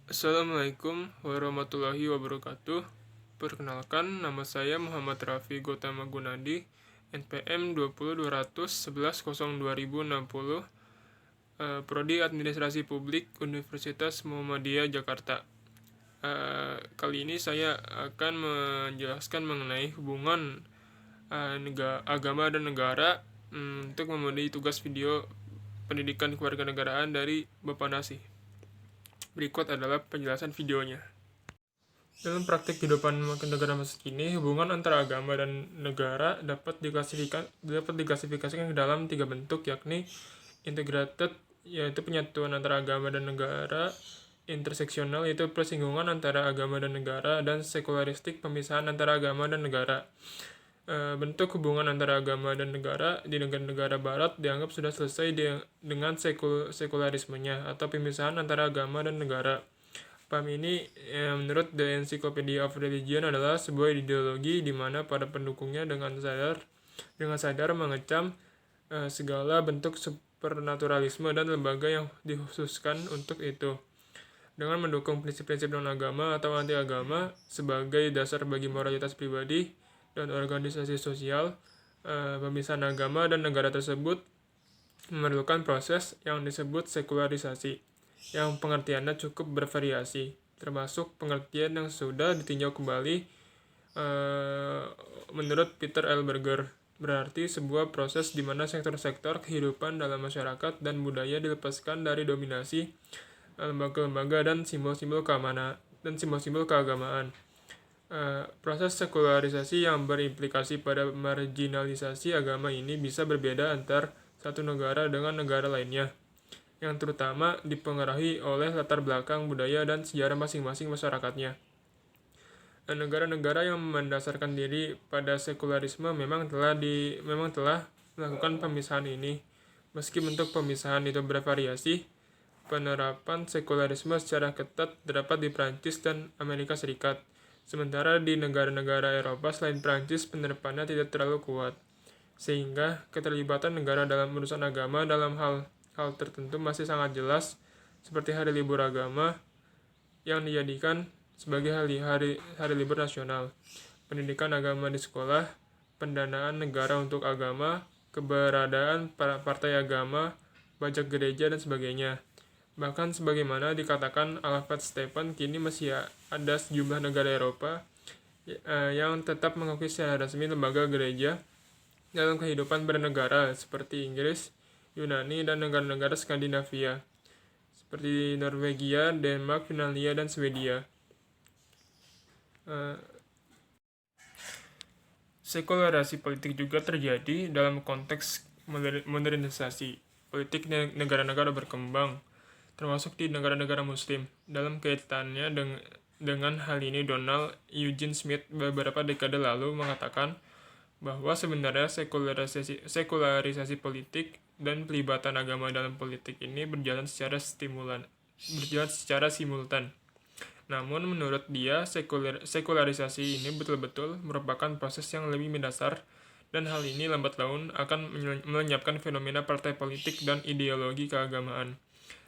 Assalamualaikum warahmatullahi wabarakatuh. Perkenalkan, nama saya Muhammad Rafi Gotama Gunadi, NPM 20.211.02060, Prodi Administrasi Publik Universitas Muhammadiyah Jakarta. Kali ini saya akan menjelaskan mengenai hubungan agama dan negara untuk memenuhi tugas video pendidikan kewarganegaraan dari Bapak Nasi. Berikut adalah penjelasan videonya. Dalam praktik kehidupan negara masa kini, hubungan antara agama dan negara dapat diklasifikasikan ke dalam tiga bentuk, yakni integrated, yaitu penyatuan antara agama dan negara; interseksional, yaitu persinggungan antara agama dan negara; dan sekularistik, pemisahan antara agama dan negara. Bentuk hubungan antara agama dan negara di negara-negara barat dianggap sudah selesai dengan sekularismenya atau pemisahan antara agama dan negara. Paham ini, menurut The Encyclopedia of Religion, adalah sebuah ideologi di mana para pendukungnya dengan sadar mengecam segala bentuk supernaturalisme dan lembaga yang dikhususkan untuk itu. Dengan mendukung prinsip-prinsip non-agama atau anti-agama sebagai dasar bagi moralitas pribadi dan organisasi sosial, pemisahan agama dan negara tersebut memerlukan proses yang disebut sekularisasi, yang pengertiannya cukup bervariasi, termasuk pengertian yang sudah ditinjau kembali menurut Peter L. Berger, berarti sebuah proses di mana sektor-sektor kehidupan dalam masyarakat dan budaya dilepaskan dari dominasi lembaga-lembaga dan simbol-simbol keagamaan. Proses sekularisasi yang berimplikasi pada marginalisasi agama ini bisa berbeda antar satu negara dengan negara lainnya, yang terutama dipengaruhi oleh latar belakang budaya dan sejarah masing-masing masyarakatnya. Negara-negara yang mendasarkan diri pada sekularisme memang telah melakukan pemisahan ini. Meski bentuk pemisahan itu bervariasi, penerapan sekularisme secara ketat terdapat di Prancis dan Amerika Serikat. Sementara di negara-negara Eropa selain Prancis, penerapannya tidak terlalu kuat, sehingga keterlibatan negara dalam urusan agama dalam hal tertentu masih sangat jelas, seperti hari libur agama yang dijadikan sebagai hari libur nasional, pendidikan agama di sekolah, pendanaan negara untuk agama, keberadaan partai agama, pajak gereja, dan sebagainya. Bahkan sebagaimana dikatakan Alfred Stephen, kini masih ada sejumlah negara Eropa yang tetap mengakui secara resmi lembaga gereja dalam kehidupan bernegara, seperti Inggris, Yunani, dan negara-negara Skandinavia, seperti Norwegia, Denmark, Finlandia, dan Swedia. Sekularisasi politik juga terjadi dalam konteks modernisasi politik negara-negara berkembang, termasuk di negara-negara muslim. Dalam kaitannya dengan hal ini, Donald Eugene Smith beberapa dekade lalu mengatakan bahwa sebenarnya sekularisasi politik dan pelibatan agama dalam politik ini berjalan secara simultan. Namun menurut dia, sekularisasi ini betul-betul merupakan proses yang lebih mendasar, dan hal ini lambat laun akan melenyapkan fenomena partai politik dan ideologi keagamaan.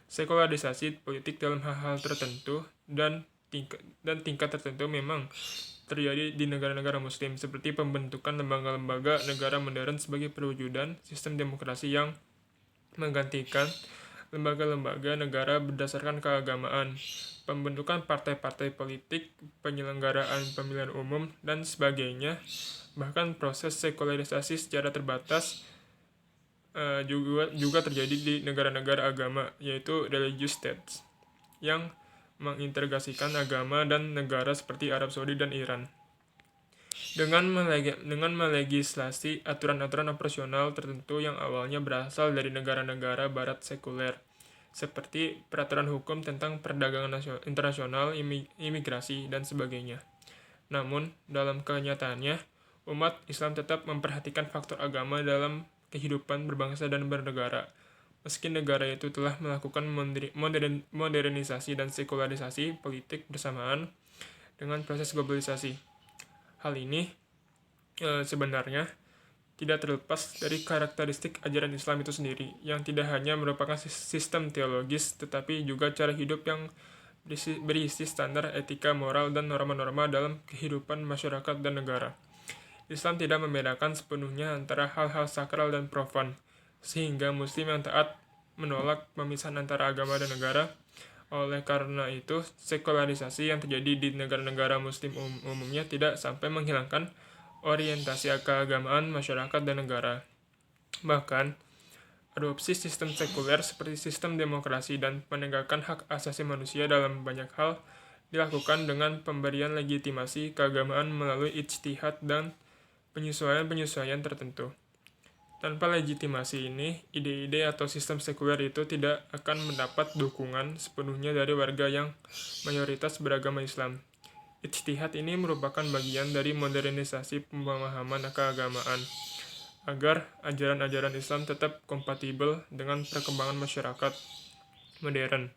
Sekularisasi politik dalam hal-hal tertentu dan tingkat tertentu memang terjadi di negara-negara muslim, seperti pembentukan lembaga-lembaga negara modern sebagai perwujudan sistem demokrasi yang menggantikan lembaga-lembaga negara berdasarkan keagamaan, pembentukan partai-partai politik, penyelenggaraan pemilihan umum, dan sebagainya. Bahkan proses sekularisasi secara terbatas juga terjadi di negara-negara agama, yaitu religious states, yang mengintegrasikan agama dan negara seperti Arab Saudi dan Iran. Dengan melegislasi aturan-aturan operasional tertentu yang awalnya berasal dari negara-negara barat sekuler, seperti peraturan hukum tentang perdagangan internasional, imigrasi, dan sebagainya. Namun, dalam kenyataannya, umat Islam tetap memperhatikan faktor agama dalam kehidupan berbangsa dan bernegara, meski negara itu telah melakukan modernisasi dan sekularisasi politik bersamaan dengan proses globalisasi. Hal ini sebenarnya tidak terlepas dari karakteristik ajaran Islam itu sendiri, yang tidak hanya merupakan sistem teologis, tetapi juga cara hidup yang berisi standar etika moral dan norma-norma dalam kehidupan masyarakat dan negara. Islam tidak membedakan sepenuhnya antara hal-hal sakral dan profan, sehingga muslim yang taat menolak pemisahan antara agama dan negara. Oleh karena itu, sekularisasi yang terjadi di negara-negara muslim umumnya tidak sampai menghilangkan orientasi keagamaan masyarakat dan negara. Bahkan, adopsi sistem sekuler seperti sistem demokrasi dan penegakan hak asasi manusia dalam banyak hal dilakukan dengan pemberian legitimasi keagamaan melalui ijtihad dan penyesuaian-penyesuaian tertentu. Tanpa legitimasi ini, ide-ide atau sistem sekuler itu tidak akan mendapat dukungan sepenuhnya dari warga yang mayoritas beragama Islam. Ijtihad ini merupakan bagian dari modernisasi pemahaman keagamaan, agar ajaran-ajaran Islam tetap kompatibel dengan perkembangan masyarakat modern,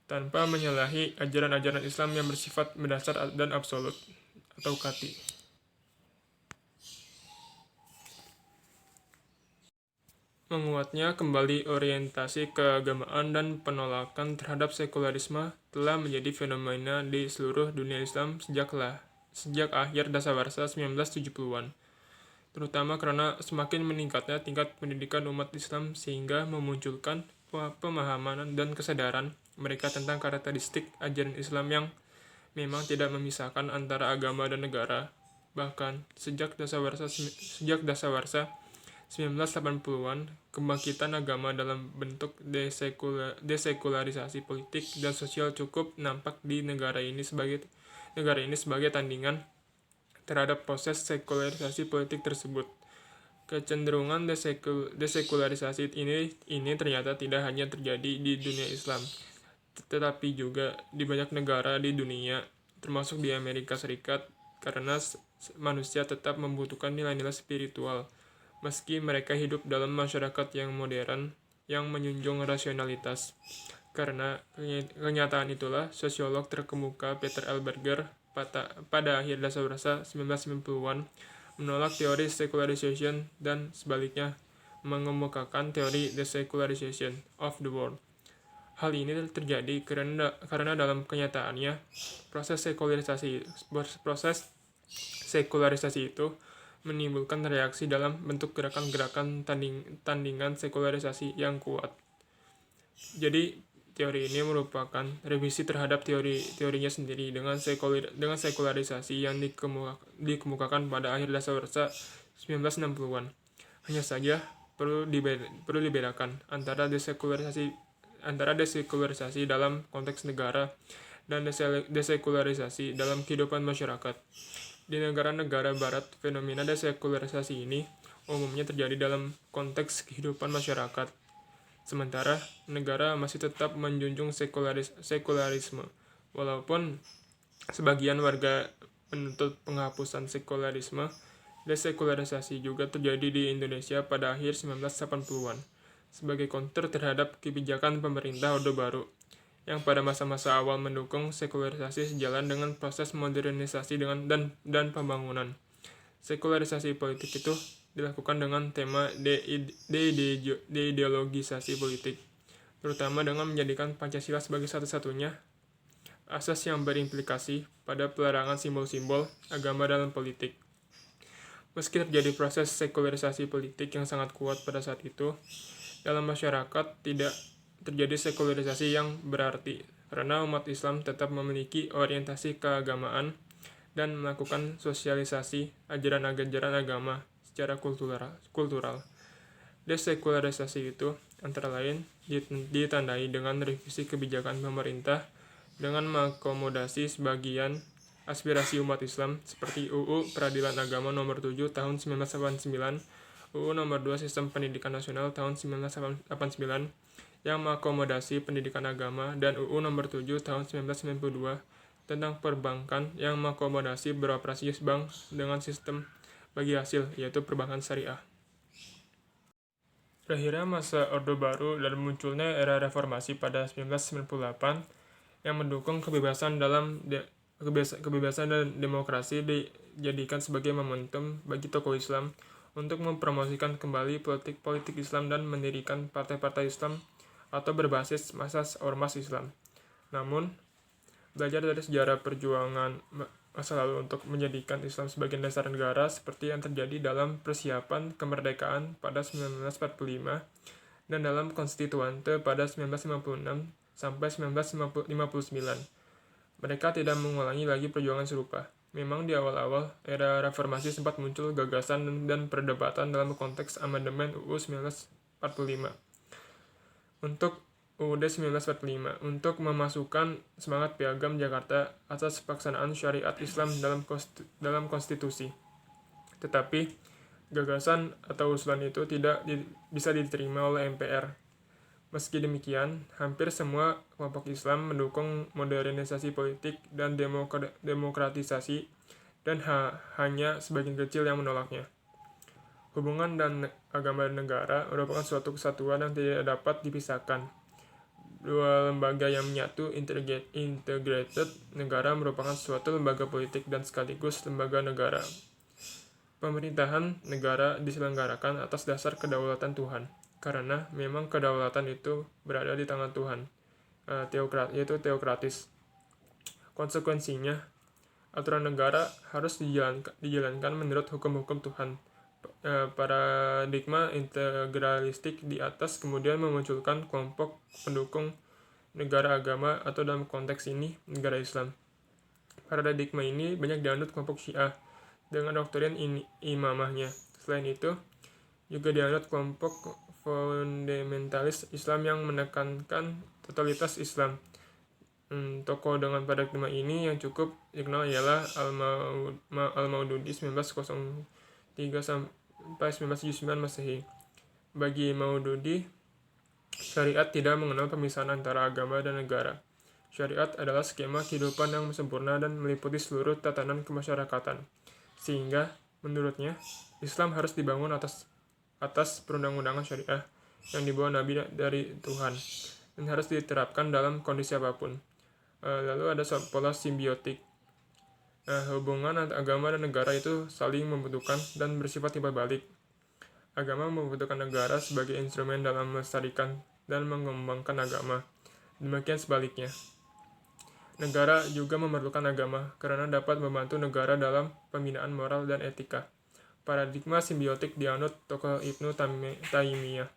tanpa menyalahi ajaran-ajaran Islam yang bersifat mendasar dan absolut, atau kati. Menguatnya kembali orientasi keagamaan dan penolakan terhadap sekularisme telah menjadi fenomena di seluruh dunia Islam sejak akhir dasawarsa 1970-an, terutama karena semakin meningkatnya tingkat pendidikan umat Islam sehingga memunculkan pemahaman dan kesadaran mereka tentang karakteristik ajaran Islam yang memang tidak memisahkan antara agama dan negara. Bahkan sejak dasawarsa 1980-an, kebangkitan agama dalam bentuk desekularisasi politik dan sosial cukup nampak di negara ini sebagai tandingan terhadap proses sekularisasi politik tersebut. Kecenderungan desekularisasi ini ternyata tidak hanya terjadi di dunia Islam, tetapi juga di banyak negara di dunia, termasuk di Amerika Serikat, karena manusia tetap membutuhkan nilai-nilai spiritual. Meski mereka hidup dalam masyarakat yang modern, yang menjunjung rasionalitas. Karena kenyataan itulah, sosiolog terkemuka Peter L. Berger pada akhir dasawarsa 1990-an menolak teori secularization dan sebaliknya mengemukakan teori desecularization of the world. Hal ini terjadi karena dalam kenyataannya, proses sekularisasi itu menimbulkan reaksi dalam bentuk gerakan-gerakan tandingan sekularisasi yang kuat. Jadi, teori ini merupakan revisi terhadap teorinya sendiri dengan sekularisasi yang dikemukakan pada akhir dasawarsa 1960-an. Hanya saja perlu dibedakan antara desekularisasi dalam konteks negara dan desekularisasi dalam kehidupan masyarakat. Di negara-negara barat, fenomena desekularisasi ini umumnya terjadi dalam konteks kehidupan masyarakat. Sementara negara masih tetap menjunjung sekularisme, walaupun sebagian warga menuntut penghapusan sekularisme. Desekularisasi juga terjadi di Indonesia pada akhir 1980-an, sebagai counter terhadap kebijakan pemerintah Orde Baru, yang pada masa-masa awal mendukung sekularisasi sejalan dengan proses modernisasi dan pembangunan. Sekularisasi politik itu dilakukan dengan tema deideologisasi politik, terutama dengan menjadikan Pancasila sebagai satu-satunya asas yang berimplikasi pada pelarangan simbol-simbol agama dalam politik. Meski terjadi proses sekularisasi politik yang sangat kuat pada saat itu, dalam masyarakat tidak terjadi sekularisasi yang berarti, karena umat Islam tetap memiliki orientasi keagamaan dan melakukan sosialisasi ajaran-ajaran agama secara kultural. Desekularisasi itu antara lain ditandai dengan revisi kebijakan pemerintah dengan mengakomodasi sebagian aspirasi umat Islam seperti UU Peradilan Agama Nomor 7 Tahun 1989, UU Nomor 2 Sistem Pendidikan Nasional Tahun 1989 yang mengakomodasi pendidikan agama, dan UU Nomor 7 Tahun 1992 tentang perbankan yang mengakomodasi beroperasi bank dengan sistem bagi hasil, yaitu perbankan syariah. Berakhirnya masa Orde Baru dan munculnya era reformasi pada 1998 yang mendukung kebebasan dan demokrasi dijadikan sebagai momentum bagi tokoh Islam untuk mempromosikan kembali politik Islam dan mendirikan partai-partai Islam atau berbasis asas ormas Islam. Namun, Belajar dari sejarah perjuangan masa lalu untuk menjadikan Islam sebagai dasar negara seperti yang terjadi dalam persiapan kemerdekaan pada 1945 dan dalam konstituante pada 1956 sampai 1959. Mereka tidak mengulangi lagi perjuangan serupa. Memang di awal-awal era reformasi sempat muncul gagasan dan perdebatan dalam konteks amandemen UU 1945 untuk UUD 1945 untuk memasukkan semangat Piagam Jakarta atas pelaksanaan syariat Islam dalam konstitusi. Tetapi gagasan atau usulan itu tidak bisa diterima oleh MPR. Meski demikian, hampir semua kelompok Islam mendukung modernisasi politik dan demokratisasi dan hanya sebagian kecil yang menolaknya. Hubungan dan agama dan negara merupakan suatu kesatuan yang tidak dapat dipisahkan. Dua lembaga yang menyatu, integrated negara, merupakan suatu lembaga politik dan sekaligus lembaga negara. Pemerintahan negara diselenggarakan atas dasar kedaulatan Tuhan, karena memang kedaulatan itu berada di tangan Tuhan, yaitu teokratis. Konsekuensinya, aturan negara harus dijalankan menurut hukum-hukum Tuhan. Paradigma integralistik di atas kemudian memunculkan kelompok pendukung negara agama atau dalam konteks ini negara Islam. Paradigma ini banyak dianut kelompok Syiah dengan doktrin imamahnya. Selain itu, juga dianut kelompok fundamentalis Islam yang menekankan totalitas Islam. Tokoh dengan paradigma ini yang cukup dikenal ialah Al-Maududi 1903 sampai 1979 Masehi. Bagi Maududi, syariat tidak mengenal pemisahan antara agama dan negara. Syariat adalah skema kehidupan yang sempurna dan meliputi seluruh tatanan kemasyarakatan. Sehingga, menurutnya, Islam harus dibangun atas perundang-undangan syariah yang dibawa Nabi dari Tuhan dan harus diterapkan dalam kondisi apapun. Lalu ada pola simbiotik. Hubungan agama dan negara itu saling membutuhkan dan bersifat timbal balik. Agama membutuhkan negara sebagai instrumen dalam melestarikan dan mengembangkan agama. Demikian sebaliknya. Negara juga memerlukan agama karena dapat membantu negara dalam pembinaan moral dan etika. Paradigma simbiotik dianut tokoh Ibnu Taimiyah,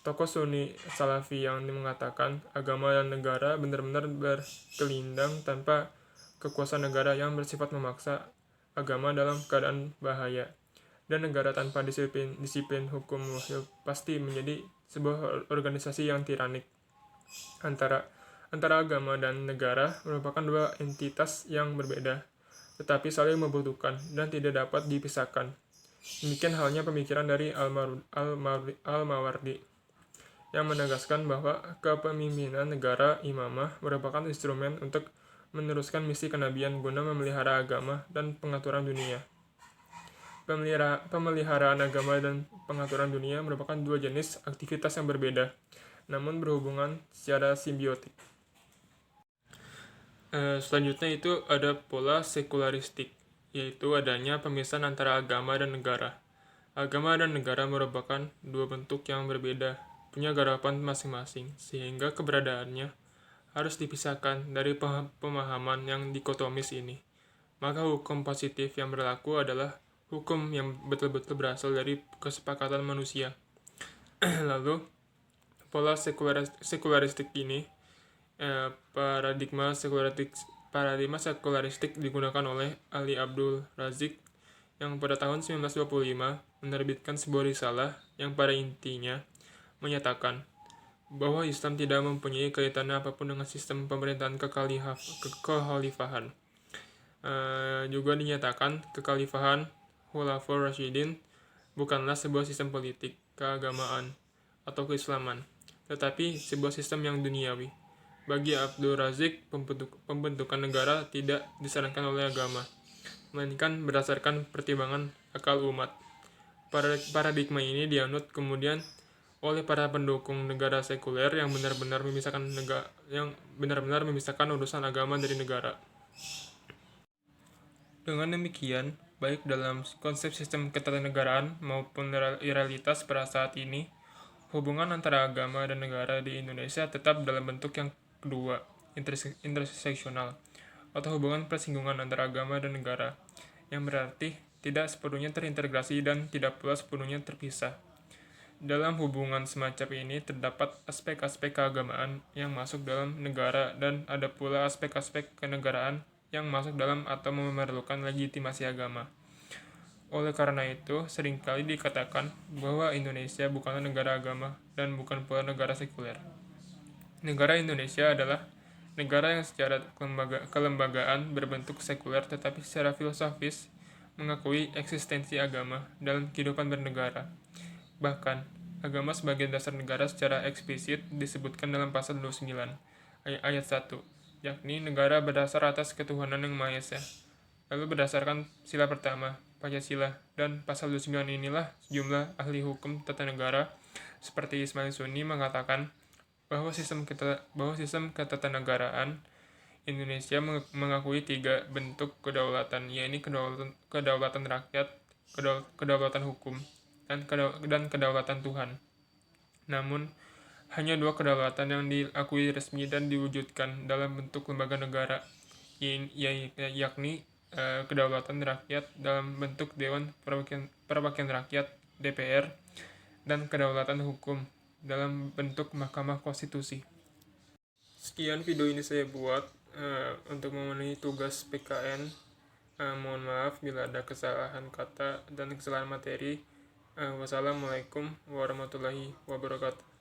tokoh Sunni Salafi yang mengatakan agama dan negara benar-benar berkelindang tanpa kekuasaan negara yang bersifat memaksa agama dalam keadaan bahaya, dan negara tanpa disiplin hukum wahyu pasti menjadi sebuah organisasi yang tiranik. Antara agama dan negara merupakan dua entitas yang berbeda, tetapi saling membutuhkan dan tidak dapat dipisahkan. Demikian halnya pemikiran dari Al-Mawardi yang menegaskan bahwa kepemimpinan negara imamah merupakan instrumen untuk meneruskan misi kenabian guna memelihara agama dan pengaturan dunia. Pemeliharaan agama dan pengaturan dunia merupakan dua jenis aktivitas yang berbeda, namun berhubungan secara simbiotik. Selanjutnya itu ada pola sekularistik, yaitu adanya pemisahan antara agama dan negara. Agama dan negara merupakan dua bentuk yang berbeda, punya garapan masing-masing, sehingga keberadaannya harus dipisahkan dari pemahaman yang dikotomis ini. Maka hukum positif yang berlaku adalah hukum yang betul-betul berasal dari kesepakatan manusia. Lalu, pola sekularistik ini, paradigma sekularistik digunakan oleh Ali Abdul Razik yang pada tahun 1925 menerbitkan sebuah risalah yang pada intinya menyatakan bahwa Islam tidak mempunyai kaitan apapun dengan sistem pemerintahan kekhalifahan. Juga dinyatakan kekhalifahan Khulafaur Rasyidin bukanlah sebuah sistem politik, keagamaan, atau keislaman, tetapi sebuah sistem yang duniawi. Bagi Abdul Razik, pembentukan negara tidak disarankan oleh agama, melainkan berdasarkan pertimbangan akal umat. Paradigma ini dianut kemudian oleh para pendukung negara sekuler yang benar-benar memisahkan urusan agama dari negara. Dengan demikian, baik dalam konsep sistem ketatanegaraan maupun realitas pada saat ini, hubungan antara agama dan negara di Indonesia tetap dalam bentuk yang kedua, interseksional atau hubungan persinggungan antara agama dan negara, yang berarti tidak sepenuhnya terintegrasi dan tidak pula sepenuhnya terpisah. Dalam hubungan semacam ini terdapat aspek-aspek keagamaan yang masuk dalam negara dan ada pula aspek-aspek kenegaraan yang masuk dalam atau memerlukan legitimasi agama. Oleh karena itu, seringkali dikatakan bahwa Indonesia bukanlah negara agama dan bukan pula negara sekuler. Negara Indonesia adalah negara yang secara kelembagaan berbentuk sekuler tetapi secara filosofis mengakui eksistensi agama dalam kehidupan bernegara. Bahkan, agama sebagai dasar negara secara eksplisit disebutkan dalam pasal 29 ayat 1, yakni negara berdasar atas ketuhanan yang Maha Esa. Lalu berdasarkan sila pertama, Pancasila, dan pasal 29 inilah sejumlah ahli hukum tata negara seperti Ismail Sunni mengatakan bahwa sistem ketatanegaraan Indonesia mengakui 3 bentuk kedaulatan, yaitu kedaulatan rakyat, kedaulatan hukum, dan kedaulatan Tuhan. Namun, hanya 2 kedaulatan yang diakui resmi dan diwujudkan dalam bentuk lembaga negara, yakni kedaulatan rakyat dalam bentuk Dewan Perwakilan Rakyat (DPR) dan kedaulatan hukum dalam bentuk Mahkamah Konstitusi. Sekian video ini saya buat untuk memenuhi tugas PKN. Mohon maaf bila ada kesalahan kata dan kesalahan materi. Wassalamualaikum warahmatullahi wabarakatuh.